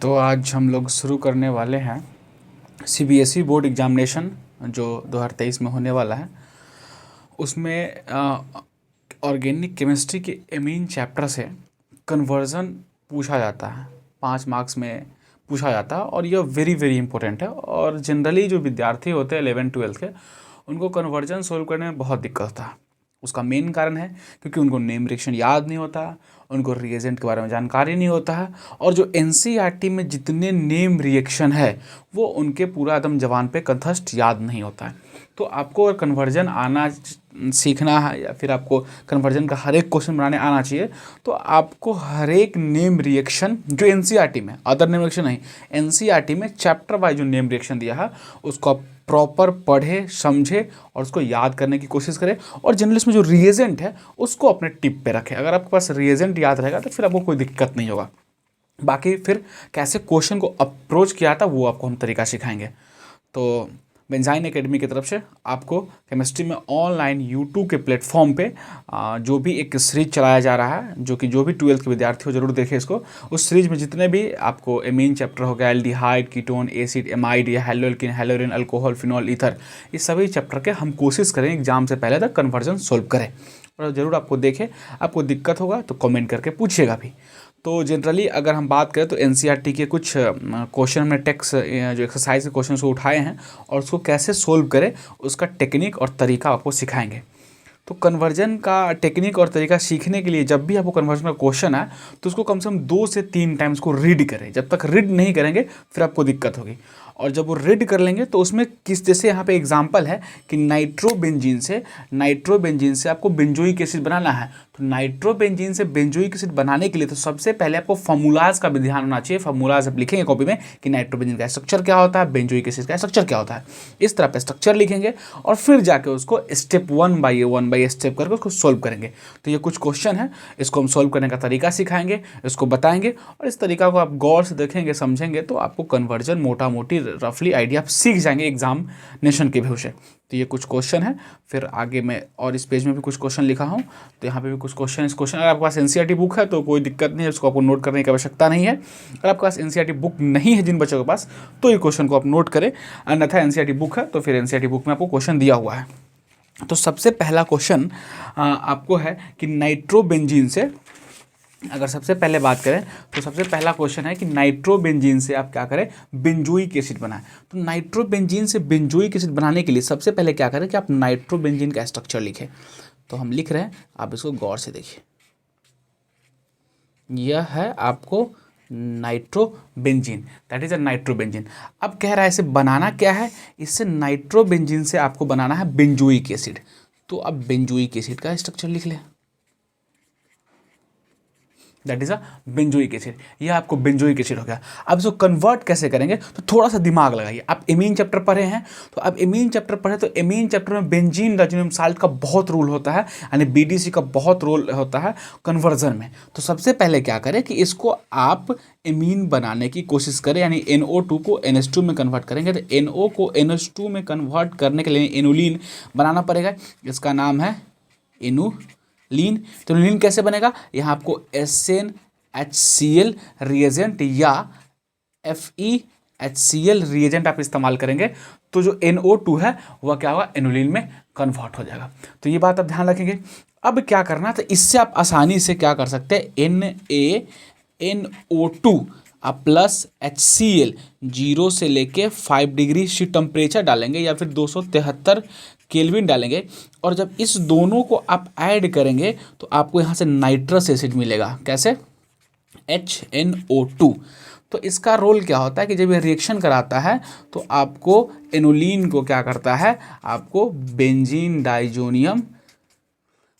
तो आज हम लोग शुरू करने वाले हैं सीबीएसई बोर्ड एग्जामिनेशन जो 2023 में होने वाला है। उसमें ऑर्गेनिक केमिस्ट्री के एमीन चैप्टर से कन्वर्जन पूछा जाता है, 5 मार्क्स में पूछा जाता है और यह वेरी वेरी इंपॉर्टेंट है। और जनरली जो विद्यार्थी होते हैं 11-12 के, उनको कन्वर्जन सोल्व करने में बहुत दिक्कत होता है। उसका मेन कारण है क्योंकि उनको नेम रिएक्शन याद नहीं होता, उनको रिएजेंट के बारे में जानकारी नहीं होता है, और जो एनसीईआरटी में जितने नेम रिएक्शन है वो उनके पूरा एकदम जबान पे कंठस्थ याद नहीं होता है। तो आपको अगर कन्वर्जन आना सीखना है या फिर आपको कन्वर्जन का हर एक क्वेश्चन बनाने आना चाहिए, तो आपको हर एक नेम रिएक्शन जो एनसीईआरटी में, अदर नेम रिएक्शन नहीं, एनसीईआरटी में चैप्टर वाइज जो नेम रिएक्शन दिया है उसको आप प्रॉपर पढ़े, समझे और उसको याद करने की कोशिश करें। और जनरली इसमें जो रिएजेंट है उसको अपने टिप पे रखें। अगर आपके पास रिएजेंट याद रहेगा तो फिर आपको कोई दिक्कत नहीं होगा। बाकी फिर कैसे क्वेश्चन को अप्रोच किया था वो आपको हम तरीका सिखाएंगे। तो बेंजाइन एकेडमी की तरफ से आपको केमिस्ट्री में ऑनलाइन यूट्यूब के प्लेटफॉर्म पे जो भी एक सीरीज चलाया जा रहा है, जो कि जो भी 12th के विद्यार्थी हो जरूर देखें इसको। उस सीरीज में जितने भी आपको एमीन चैप्टर हो गया, एल्डिहाइड, कीटोन, एसिड, एमाइड या हेलोल्किन, हेलोरिन, अल्कोहल, फिनॉल, ईथर, इस सभी चैप्टर के हम कोशिश करें एग्जाम से पहले तक कन्वर्जन सोल्व करें। और ज़रूर आपको देखें, आपको दिक्कत होगा तो कमेंट करके पूछिएगा भी। तो जनरली अगर हम बात करें तो एनसीईआरटी के कुछ क्वेश्चन हमने टेक्स्ट जो एक्सरसाइज के क्वेश्चन को उठाए हैं और उसको कैसे सोल्व करें उसका टेक्निक और तरीका आपको सिखाएंगे। तो कन्वर्जन का टेक्निक और तरीका सीखने के लिए जब भी आपको कन्वर्जन का क्वेश्चन आए तो उसको कम से कम 2 से 3 टाइम्स को रीड करें। जब तक रीड नहीं करेंगे फिर आपको दिक्कत होगी। और जब वो रीड कर लेंगे तो उसमें किस, जैसे यहाँ पे एग्जांपल है कि नाइट्रोबेंजीन से आपको बेंजोइक एसिड बनाना है। तो नाइट्रोबेंजीन से बेंजोइक एसिड बनाने के लिए तो सबसे पहले आपको फार्मूलाज का भी ध्यान होना चाहिए। फार्मूलाज आप लिखेंगे कॉपी में कि नाइट्रोबेंजीन का स्ट्रक्चर क्या होता है, बेंजोइक एसिड का स्ट्रक्चर क्या होता है, इस तरह पे स्ट्रक्चर लिखेंगे और फिर जाके उसको स्टेप 1 बाय स्टेप करके उसको सोल्व करेंगे। तो ये कुछ क्वेश्चन है, इसको हम सोल्व करने का तरीका सिखाएंगे, इसको बताएंगे और इस तरीका को आप गौर से देखेंगे, समझेंगे तो आपको कन्वर्जन मोटा मोटी रफली आइडिया आप सीख जाएंगे एग्जामिनेशन के व्यू से। तो ये कुछ क्वेश्चन है, फिर आगे मैं और इस पेज में भी कुछ क्वेश्चन लिखा हूँ, तो यहाँ पे भी कुछ क्वेश्चन। इस क्वेश्चन अगर आपके पास एनसीईआरटी बुक है तो कोई दिक्कत नहीं है, उसको आपको नोट करने की आवश्यकता नहीं है। अगर आपके पास एनसीईआरटी बुक नहीं है जिन बच्चों के पास, तो ये क्वेश्चन को आप नोट करें, अन्यथा एनसीईआरटी बुक है तो फिर एनसीईआरटी बुक में आपको क्वेश्चन दिया हुआ है। तो सबसे पहला क्वेश्चन आपको है कि नाइट्रोबेंजीन से, अगर सबसे पहले बात करें तो सबसे पहला क्वेश्चन है कि नाइट्रोबेंजीन से आप क्या करें, बेंजोइक एसिड बनाएं। तो नाइट्रोबेंजीन से बेंजोइक एसिड बनाने के लिए सबसे पहले क्या करें कि आप नाइट्रोबेंजीन का स्ट्रक्चर लिखें। तो हम लिख रहे हैं, आप इसको गौर से देखिए। यह है आपको nitrobenzene, that is a nitrobenzene. अब कह रहा है इसे बनाना क्या है, इससे नाइट्रोबेंजीन से आपको बनाना है बेंजोइक एसिड। तो अब बेंजोइक एसिड का स्ट्रक्चर लिख लें, that is a benzoic acid. यह आपको बेंजोइक एसिड हो गया। अब इसको कन्वर्ट कैसे करेंगे तो थोड़ा सा दिमाग लगाइए। आप एमीन चैप्टर पढ़े हैं, तो अब एमीन चैप्टर पढ़े तो एमीन चैप्टर में बेंजीन डाइज़ोनियम साल्ट का बहुत रोल होता है, यानी बीडीसी का बहुत रोल होता है कन्वर्जन में। तो सबसे पहले क्या करें कि इसको आप एमीन बनाने की कोशिश करें, यानी NO2 को NH2 में कन्वर्ट करेंगे। तो NO को NH2 में कन्वर्ट करने के लिए एनोलिन बनाना पड़ेगा। इसका नाम है एनोलिन। तो एनोलिन कैसे बनेगा, यहाँ आपको SnHCl रिएजेंट या FeHCl रिएजेंट आप इस्तेमाल करेंगे तो जो NO2 है वह क्या होगा, एनोलिन में कन्वर्ट हो जाएगा। तो ये बात आप ध्यान रखेंगे। अब क्या करना, तो इससे आप आसानी से क्या कर सकते हैं, NaNO2 प्लस HCl 0 से लेके 5 डिग्री सी टेम्परेचर डालेंगे या फिर 273 केल्विन डालेंगे। और जब इस दोनों को आप ऐड करेंगे तो आपको यहाँ से नाइट्रस एसिड मिलेगा। कैसे, HNO2। तो इसका रोल क्या होता है कि जब ये रिएक्शन कराता है तो आपको एनोलिन को क्या करता है, आपको बेंजीन डाइज़ोनियम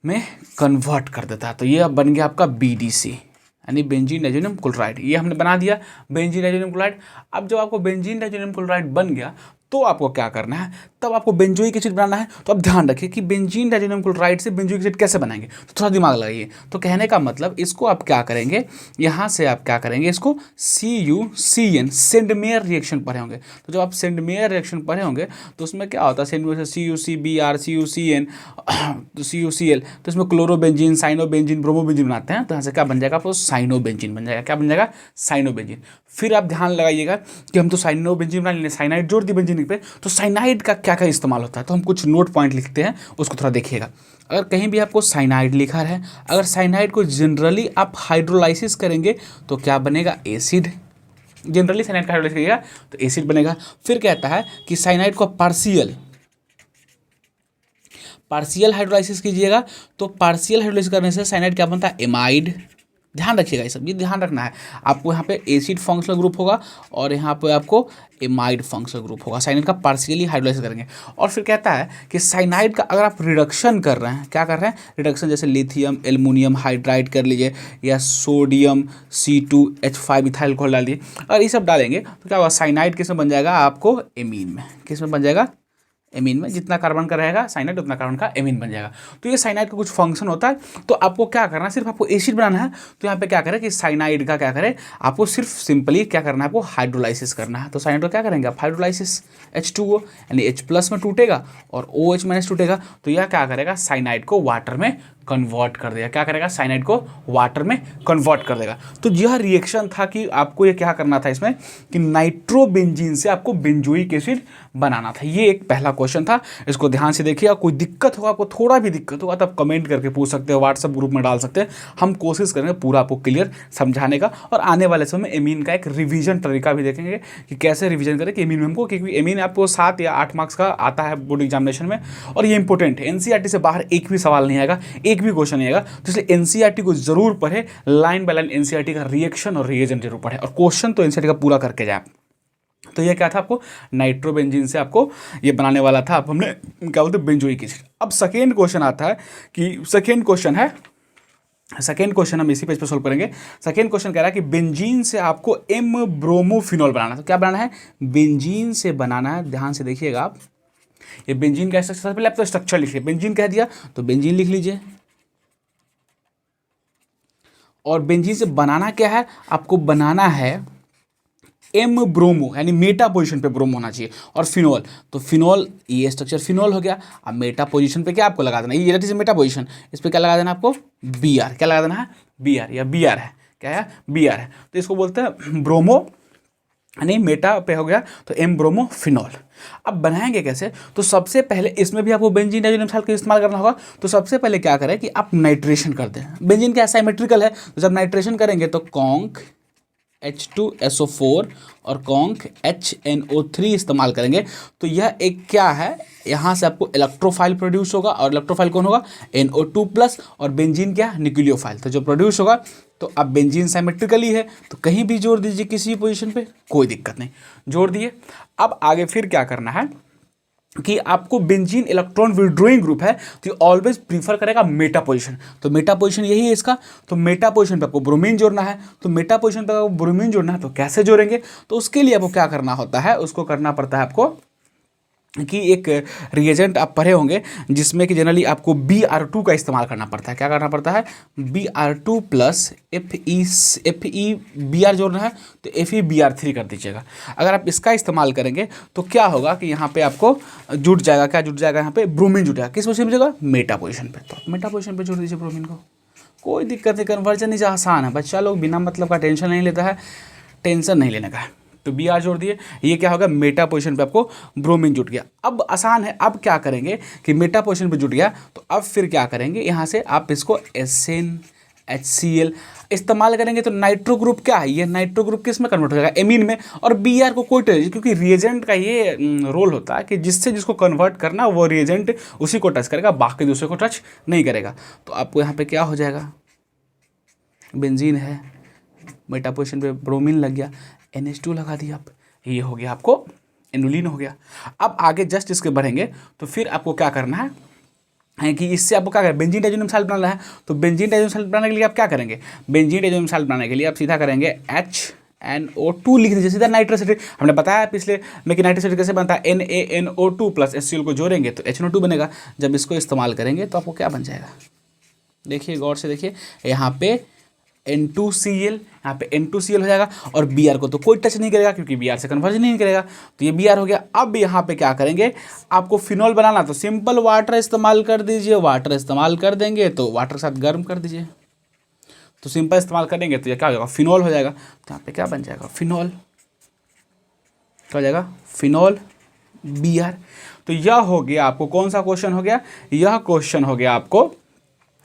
में कन्वर्ट कर देता है। तो ये अब बन गया आपका BDC, यानी बेंजीन डाइज़ोनियम क्लोराइड। ये हमने बना दिया बेंजीन डाइज़ोनियम क्लोराइड। अब जब आपको बेंजीन डाइज़ोनियम क्लोराइड बन गया तो आपको क्या करना है, तब आपको बेंजोइक एसिड बनाना है। तो आप ध्यान रखिए कि बेंजीन डाइजेनियम क्लोराइड से बेंजोइक एसिड कैसे बनाएंगे, तो थोड़ा दिमाग लगाइए। तो कहने का मतलब इसको आप क्या करेंगे, यहाँ से आप क्या करेंगे, इसको CuCN सेंडमेयर रिएक्शन पढ़े होंगे। तो जब आप सेंडमेयर रिएक्शन पढ़े होंगे तो उसमें क्या होता है, सेंडमेयर से CuCbr CuCN तो CuCl, तो इसमें क्लोरोबेंजीन साइनोबेंजीन ब्रोमोबेंजीन बनाते हैं। तो यहाँ से क्या बन जाएगा आपको, साइनोबेंजीन बन जाएगा। क्या बन जाएगा, साइनोबेंजीन। फिर आप ध्यान लगाइएगा कि हम तो साइनोबेंजीन बना लेंगे, साइनाइड जोड़ दी बेंजीन पे, तो साइनाइड का क्या क्या इस्तेमाल होता है, तो हम कुछ नोट पॉइंट लिखते हैं, उसको थोड़ा देखिएगा। अगर कहीं भी आपको साइनाइड लिखा है, अगर साइनाइड को जनरली आप हाइड्रोलाइसिस करेंगे तो क्या बनेगा, एसिड। जनरली साइनाइड का हाइड्रोलाइसिस करिएगा तो एसिड बनेगा। फिर कहता है कि साइनाइड को पार्शियल हाइड्रोलाइसिस कीजिएगा, तो पार्शियल हाइड्रोलाइसिस करने से साइनाइड क्या बनता है, एमाइड। ध्यान रखिएगा, ये सब ये ध्यान रखना है आपको। यहाँ पे एसिड फंक्शनल ग्रुप होगा और यहाँ पे आपको एमाइड फंक्शनल ग्रुप होगा। साइनाइड का पार्शियली हाइड्रोलाइसिस करेंगे। और फिर कहता है कि साइनाइड का अगर आप रिडक्शन कर रहे हैं, क्या कर रहे हैं, रिडक्शन, जैसे लिथियम एल्युमिनियम हाइड्राइड कर लीजिए, या सोडियम C2H5 इथाइल अल्कोहल डाल दिए, अगर ये सब डालेंगे तो क्या होगा, साइनाइड किस में बन जाएगा आपको, एमीन में। किस में बन जाएगा, एमीन में। जितना कार्बन का रहेगा साइनाइड उतना कार्बन का एमीन बन जाएगा। तो ये साइनाइड का कुछ फंक्शन होता है। तो आपको क्या करना है, सिर्फ आपको एसिड बनाना है। तो यहाँ पे क्या करें कि साइनाइड का क्या करें, आपको सिर्फ सिंपली क्या करना है, आपको हाइड्रोलाइसिस करना है। तो साइनाइड को क्या करेंगे आप, हाइड्रोलाइसिस, H2O यानी H+ में टूटेगा और OH- टूटेगा। तो यह क्या करेगा, साइनाइड को वाटर में कन्वर्ट कर देगा। क्या करेगा, साइनाइड को वाटर में कन्वर्ट कर देगा। तो यह रिएक्शन था कि आपको ये क्या करना था इसमें, कि नाइट्रोबेंजीन से आपको बेंजोइक एसिड बनाना था। ये एक पहला क्वेश्चन था, इसको ध्यान से देखिए। कोई दिक्कत होगा, आपको थोड़ा भी दिक्कत होगा तो आप कमेंट करके पूछ सकते हो, व्हाट्सएप ग्रुप में डाल सकते हैं। हम कोशिश करेंगे पूरा आपको क्लियर समझाने का। और आने वाले समय में एमीन का एक रिवीजन तरीका भी देखेंगे कि कैसे रिवीजन करें कि एमीन में हमको, क्योंकि एमीन आपको 7 या 8 मार्क्स का आता है बोर्ड एग्जामिनेशन में, और ये इंपॉर्टेंट है। एनसीईआरटी से बाहर एक भी सवाल नहीं आएगा, एक भी क्वेश्चन नहीं आएगा। तो इसलिए एनसीईआरटी को जरूर पढ़े, लाइन बाय लाइन एनसीईआरटी का रिएक्शन और रिएजेंट जरूर पढ़े, और क्वेश्चन तो एनसीईआरटी का पूरा करके जाए। तो ये क्या था, आपको नाइट्रोबेंजीन से आपको ये बनाने वाला था। अब हमने क्या बोलते हैं, बेंजोइक एसिड। अब सेकेंड क्वेश्चन आता है कि सेकेंड क्वेश्चन हम इसी पेज पे सोल्व करेंगे। सेकेंड क्वेश्चन कह रहा है कि बेंजीन से आपको M ब्रोमोफिनॉल बनाना है। तो क्या बनाना है, बेंजीन से बनाना है। ध्यान से देखिएगा आप, ये बेंजीन का स्ट्रक्चर, पहले आप तो स्ट्रक्चर लिखिए। बेंजीन कह दिया तो बेंजीन लिख लीजिए। और बेंजीन से बनाना क्या है, आपको बनाना है M ब्रोमो, यानी मेटा पोजीशन पे ब्रोमो होना चाहिए, और फिनॉल। तो फिनॉल, ये स्ट्रक्चर फिनॉल हो गया। अब मेटा पोजीशन पे क्या आपको लगा देना, ये इज मेटा पोजीशन, इस पे क्या लगा देना आपको, Br। क्या लगा देना है, Br, या Br है, क्या है, Br है। तो इसको बोलते हैं ब्रोमो, यानी मेटा पे हो गया तो M ब्रोमो फिनॉल। अब बनाएंगे कैसे, तो सबसे पहले इसमें भी आपको बेंजीन डाइजेनियम सल्फाइड का इस्तेमाल करना होगा। तो सबसे पहले क्या करें कि आप नाइट्रेशन कर दें। बेंजीन क्या साइमेट्रिकल है, तो जब नाइट्रेशन करेंगे तो कॉन्क H2SO4 और कॉन्क HNO3 इस्तेमाल करेंगे। तो यह एक क्या है, यहाँ से आपको इलेक्ट्रोफाइल प्रोड्यूस होगा, और इलेक्ट्रोफाइल कौन होगा, NO2+, और बेंजीन क्या, न्यूक्लियोफाइल। तो जो प्रोड्यूस होगा, तो अब बेंजीन साइमेट्रिकली है तो कहीं भी जोड़ दीजिए, किसी पोजीशन पे कोई दिक्कत नहीं, जोड़ दिए। अब आगे फिर क्या करना है कि आपको बेंजीन इलेक्ट्रॉन विड्रॉइंग ग्रुप है, तो ऑलवेज प्रीफर करेगा मेटा पोजीशन। तो मेटा पोजीशन यही है इसका। तो मेटा पोजीशन पे आपको ब्रोमीन जोड़ना है। तो मेटा पोजीशन पे आपको ब्रोमीन जोड़ना है, तो कैसे जोड़ेंगे, तो उसके लिए आपको क्या करना होता है, उसको करना पड़ता है आपको कि एक रिएजेंट आप पढ़े होंगे जिसमें कि जनरली आपको Br2 का इस्तेमाल करना पड़ता है। क्या करना पड़ता है, Br2 प्लस FeBr जोड़ना है, तो FeBr3 कर दीजिएगा। अगर आप इसका इस्तेमाल करेंगे तो क्या होगा कि यहाँ पे आपको जुट जाएगा, क्या जुट जाएगा, यहाँ पे ब्रोमीन जुट जाएगा। किस पोजीशन पे जुटेगा, मेटा पोजीशन पे। तो मेटा पोजीशन पे जोड़ दीजिए ब्रोमीन को, कोई दिक्कत नहीं। कन्वर्जन इज आसान है, बच्चा लोग बिना मतलब का टेंशन नहीं लेता है, टेंशन नहीं लेने का है। तो Br जोड़ दिए, ये क्या होगा, मेटा पोजीशन पे आपको ब्रोमीन जुट गया। अब आसान है, अब क्या करेंगे कि मेटा पोजीशन पे जुट गया, तो अब फिर क्या करेंगे, यहाँ से आप इसको SnHCl इस्तेमाल करेंगे। तो नाइट्रो ग्रुप क्या है, ये नाइट्रो ग्रुप किस में कन्वर्ट हो जाएगा, एमीन में। और Br को कोई टच, क्योंकि रिएजेंट का ये रोल होता है कि जिससे जिसको कन्वर्ट करना वो रिएजेंट उसी को टच करेगा, बाकी दूसरे को टच नहीं करेगा। तो आपको यहाँ पे क्या हो जाएगा, बेंजीन है, मेटा पोजीशन पे ब्रोमीन लग गया, NH2 लगा दिया आप, ये हो गया आपको एनुलिन हो गया। अब आगे जस्ट इसके बढ़ेंगे तो फिर आपको क्या करना है कि इससे आपको क्या करें, बेंजीन डाइजेनियम सल्फाइड बनाना है। तो बेंजीन डाइजेनियम सल्फाइड बनाने के लिए आप क्या करेंगे, बेंजीन डाइजेनियम सल्फाइड बनाने के लिए आप सीधा करेंगे NO2 लिख दीजिए, सीधा नाइट्रस एसिड। हमने बताया पिछले में कि नाइट्रस एसिड कैसे बनता है, NaNO2 प्लस HCl को जोड़ेंगे तो HNO2 बनेगा। जब इसको इस्तेमाल करेंगे तो आपको क्या बन जाएगा, देखिए गौर से देखिए, यहाँ पे N2Cl, यहाँ पे N2Cl हो जाएगा, और Br को तो कोई टच नहीं करेगा क्योंकि Br से कन्वर्जन नहीं करेगा, तो ये Br हो गया। अब यहाँ पे क्या करेंगे, आपको फिनॉल बनाना तो सिंपल वाटर इस्तेमाल कर दीजिए, वाटर इस्तेमाल कर देंगे तो वाटर के साथ गर्म कर दीजिए, तो सिंपल इस्तेमाल करेंगे तो ये क्या हो जाएगा, फिनॉल हो जाएगा। तो यहाँ पे क्या बन जाएगा, फिनॉल, क्या हो जाएगा, फिनॉल Br। तो यह हो गया आपको कौन सा क्वेश्चन हो गया, यह क्वेश्चन हो गया आपको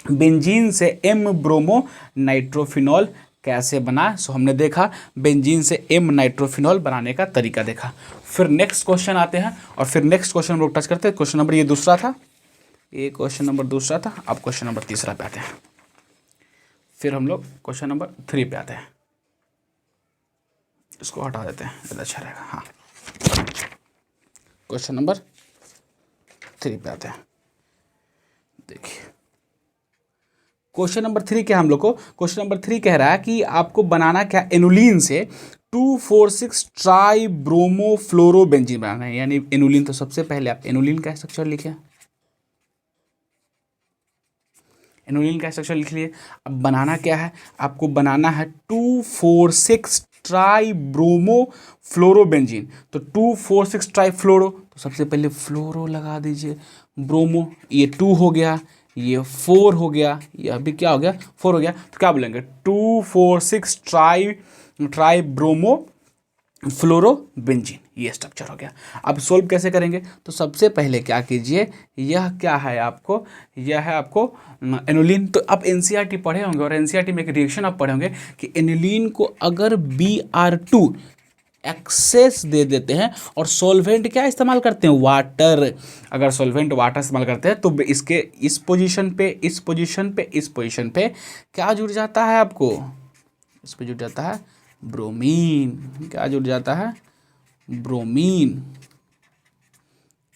बेंजीन से M ब्रोमो नाइट्रोफिनॉल कैसे बना। सो हमने देखा बेंजीन से M नाइट्रोफिनॉल बनाने का तरीका देखा। फिर नेक्स्ट क्वेश्चन आते हैं, और फिर नेक्स्ट क्वेश्चन हम लोग टच करते हैं। क्वेश्चन नंबर ये दूसरा था, ये क्वेश्चन नंबर दूसरा था। अब क्वेश्चन नंबर तीसरा पे आते हैं, फिर हम लोग क्वेश्चन नंबर 3 पे आते हैं। इसको हटा देते हैं, ज़्यादा अच्छा रहेगा। हाँ, क्वेश्चन नंबर 3 पे आते हैं। देखिए क्वेश्चन नंबर 3 क्या हम लोग को, क्वेश्चन नंबर 3 कह रहा है कि आपको बनाना क्या, एनुलीन से 2,4,6 ट्राई ब्रोमो फ्लोरोबेंजीन बनाना है। यानी एनुलीन, तो सबसे पहले आप एनुलीन का स्ट्रक्चर लिखिए, एनुलीन का स्ट्रक्चर लिख लिए। अब बनाना क्या है, आपको बनाना है 2,4,6 ट्राई ब्रोमो फ्लोरोबेंजीन। तो 2,4,6 ट्राई फ्लोरो, तो सबसे पहले फ्लोरो लगा दीजिए, ब्रोमो ये 2 हो गया, ये 4 हो गया, ये अभी क्या हो गया, 4 हो गया। तो क्या बोलेंगे, 2,4,6 ट्राई ब्रोमो फ्लोरोबेंजीन, ये स्ट्रक्चर हो गया। अब सोल्व कैसे करेंगे, तो सबसे पहले क्या कीजिए, यह क्या है आपको, यह है आपको एनुलीन। तो आप एनसीईआरटी पढ़े होंगे, और एनसीईआरटी में एक रिएक्शन आप पढ़े होंगे कि एनुलीन को अगर Br2 एक्सेस दे देते हैं और सॉल्वेंट क्या इस्तेमाल करते हैं, वाटर, अगर सॉल्वेंट वाटर इस्तेमाल करते हैं तो इसके इस पोजीशन पे, इस पोजीशन पे, इस पोजीशन पे क्या जुड़ जाता है आपको, इस पे जुड़ जाता है ब्रोमीन। क्या जुड़ जाता है, ब्रोमीन।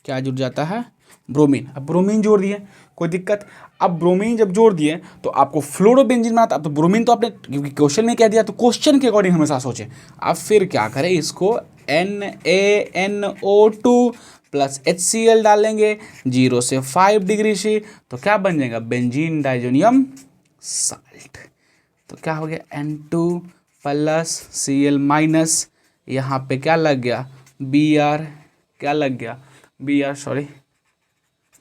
क्या जुड़ जाता है, ब्रोमीन। अब ब्रोमीन जोड़ दिए, कोई दिक्कत। अब ब्रोमीन जब जोड़ दिए तो आपको फ्लोरोबेंजीन बनाता। अब तो ब्रोमीन तो आपने क्योंकि क्वेश्चन में कह दिया, तो क्वेश्चन के अकॉर्डिंग हमेशा सोचें। अब फिर क्या करें, इसको NaNO2 प्लस HCl डालेंगे 0 से 5 डिग्री से, तो क्या बन जाएगा, बेंजीन डाइजोनियम साल्ट। तो क्या हो गया, N2 प्लस Cl माइनस, यहाँ पे क्या लग गया, Br, क्या लग गया,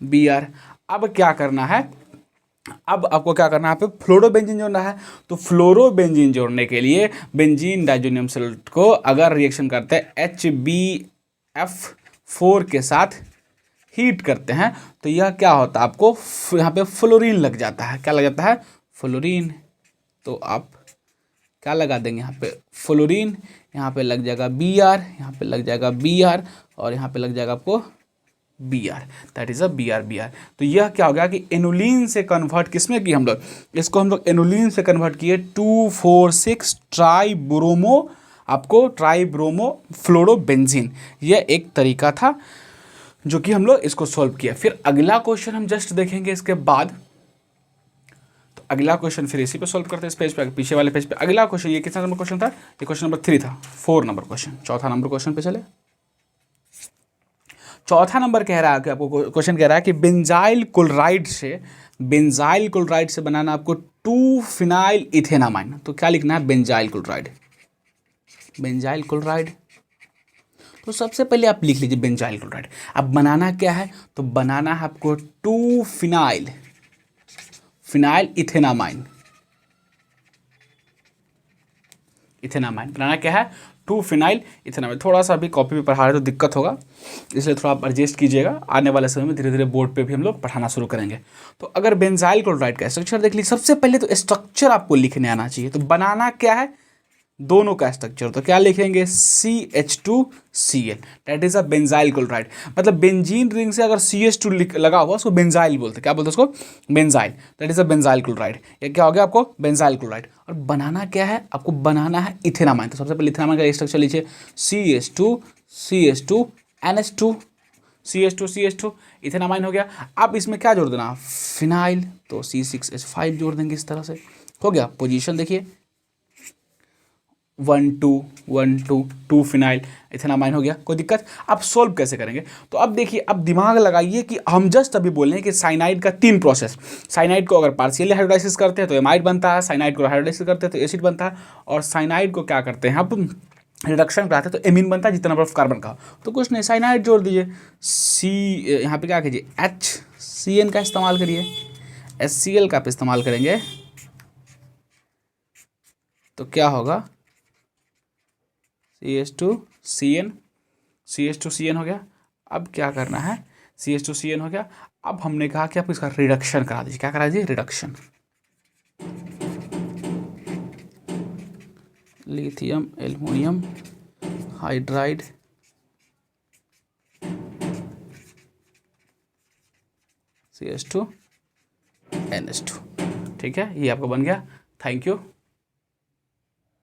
Br। अब क्या करना है, अब आपको क्या करना है, यहाँ पे फ्लोरोबेंजीन जोड़ना है। तो फ्लोरोबेंजीन जोड़ने के लिए बेंजीन डाइजोनियम सल्ट को अगर रिएक्शन करते हैं HbF4 के साथ हीट करते हैं, तो यह क्या होता है, आपको यहाँ पे फ्लोरीन लग जाता है। क्या लग जाता है, फ्लोरीन। तो आप क्या लगा देंगे, यहाँ पे फ्लोरीन, यहाँ पे लग जाएगा Br, यहाँ पे लग जाएगा Br, और यहाँ पे लग जाएगा आपको Br, that is a Br। तो यह क्या हो गया कि एनुलीन से कन्वर्ट किसमें किए हम लोग, इसको हम लोग एनुलीन से कन्वर्ट किए 2,4,6 ट्राई ब्रोमो, आपको ट्राई ब्रोमो फ्लोरोबेंजीन। यह एक तरीका था जो कि हम लोग इसको सॉल्व किया। फिर अगला क्वेश्चन हम जस्ट देखेंगे इसके बाद। तो अगला क्वेश्चन फिर इसी पे सॉल्व करते हैं, इस पेज पे, पीछे वाले पेज पे। अगला क्वेश्चन, ये कितना नंबर क्वेश्चन था, ये क्वेश्चन नंबर 3 था, 4 नंबर क्वेश्चन, चौथा नंबर क्वेश्चन पे चले। चौथा नंबर कह रहा है कि आपको क्वेश्चन कह रहा है कि बेंजाइल क्लोराइड से बनाना आपको 2-फिनाइल इथेनामाइन। तो क्या लिखना है, बेंजाइल क्लोराइड। तो सबसे पहले आप लिख लीजिए बेंजाइल क्लोराइड। अब बनाना क्या है, तो बनाना है आपको 2-फिनाइल इथेनामाइन। बनाना क्या है, 2-फिनाइल इथेनामाइन। थोड़ा सा अभी कॉपी पे पढ़ा रहे तो दिक्कत होगा, इसलिए थोड़ा आप एडजस्ट कीजिएगा। आने वाले समय में धीरे धीरे बोर्ड पे भी हम लोग पढ़ाना शुरू करेंगे। तो अगर बेंजाइल क्लोराइड का स्ट्रक्चर देख लीजिए, सबसे पहले तो स्ट्रक्चर आपको लिखने आना चाहिए। तो बनाना क्या है, दोनों का स्ट्रक्चर, तो क्या लिखेंगे, CH2Cl, that is a benzyl chloride. मतलब बेंजीन रिंग से अगर CH2 लगा हुआ उसको बेंजाइल बोलते, क्या बोलते हैं उसको, benzyl, that is a benzyl chloride. ये क्या हो गया आपको, बेंजाइल क्लोराइड। और बनाना क्या है, आपको बनाना है इथेनामाइन। तो सबसे पहले इथेनामाइन का स्ट्रक्चर लीजिए, CH2 NH2 CH2 इथेनामाइन हो गया। अब इसमें क्या जोड़ देना, फिनाइल, तो C6H5 जोड़ देंगे, इस तरह से हो गया। पोजीशन देखिए, 2 फिनाइल इथेनामाइन हो गया, कोई दिक्कत। अब सोल्व कैसे करेंगे, तो अब देखिए, अब दिमाग लगाइए कि हम जस्ट अभी बोले हैं कि साइनाइड का 3 प्रोसेस, साइनाइड को अगर पार्शियली हाइड्रोलाइसिस करते हैं तो एमाइड बनता है, साइनाइड को हाइड्रोलाइसिस करते हैं तो एसिड बनता है, और साइनाइड को क्या करते हैं अब रिडक्शन कराते हैं तो एमीन बनता है जितना नंबर ऑफ कार्बन का। तो कुछ नहीं, साइनाइड जोड़ दीजिए, सी यहाँ पे क्या कीजिए, HCN का इस्तेमाल करिए, HCl का इस्तेमाल करेंगे तो क्या होगा, CH2CN, CH2CN हो गया। अब क्या करना है, CH2CN हो गया। अब हमने कहा कि आप इसका रिडक्शन करा दीजिए, क्या करा दीजिए, reduction, lithium aluminium hydride CH2NH2, ठीक है, ये आपका बन गया। Thank you.